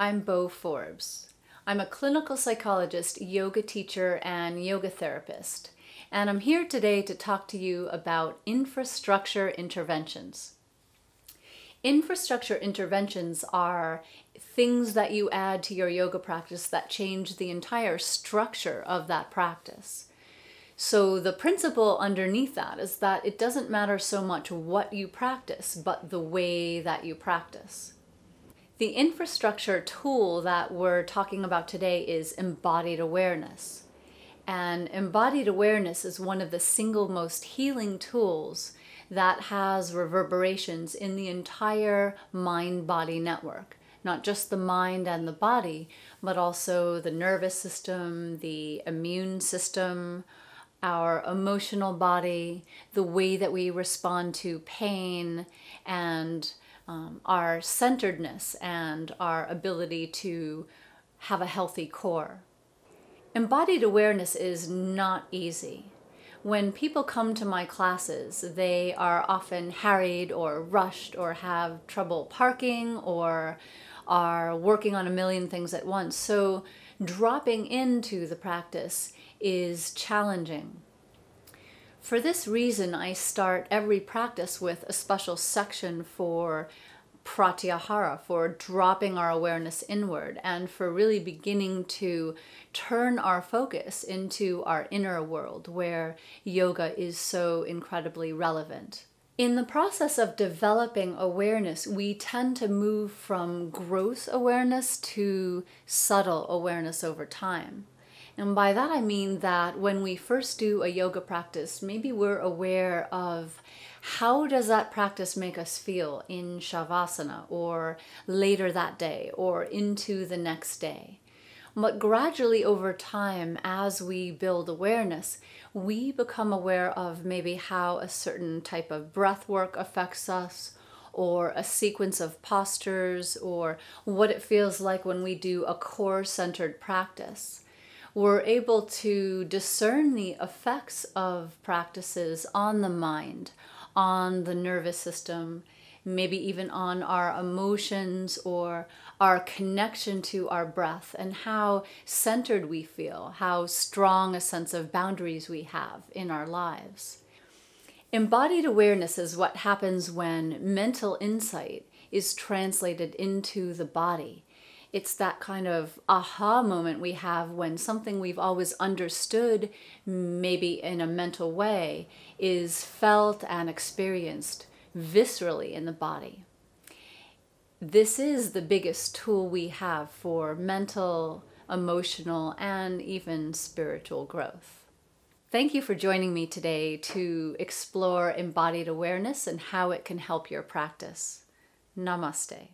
I'm Bo Forbes. I'm a clinical psychologist, yoga teacher, and yoga therapist, and I'm here today to talk to you about infrastructure interventions. Infrastructure interventions are things that you add to your yoga practice that change the entire structure of that practice. So the principle underneath that is that it doesn't matter so much what you practice, but the way that you practice. The infrastructure tool that we're talking about today is embodied awareness. And embodied awareness is one of the single most healing tools that has reverberations in the entire mind-body network. Not just the mind and the body, but also the nervous system, the immune system, our emotional body, the way that we respond to pain, and our centeredness and our ability to have a healthy core. Embodied awareness is not easy. When people come to my classes, they are often harried or rushed or have trouble parking or are working on a million things at once. So dropping into the practice is challenging. For this reason, I start every practice with a special section for pratyahara, for dropping our awareness inward and for really beginning to turn our focus into our inner world where yoga is so incredibly relevant. In the process of developing awareness, we tend to move from gross awareness to subtle awareness over time. And by that I mean that when we first do a yoga practice, maybe we're aware of how does that practice make us feel in shavasana or later that day or into the next day. But gradually over time, as we build awareness, we become aware of maybe how a certain type of breath work affects us, or a sequence of postures, or what it feels like when we do a core-centered practice. We're able to discern the effects of practices on the mind, on the nervous system, maybe even on our emotions or our connection to our breath and how centered we feel, how strong a sense of boundaries we have in our lives. Embodied awareness is what happens when mental insight is translated into the body. It's that kind of aha moment we have when something we've always understood, maybe in a mental way, is felt and experienced viscerally in the body. This is the biggest tool we have for mental, emotional, and even spiritual growth. Thank you for joining me today to explore embodied awareness and how it can help your practice. Namaste.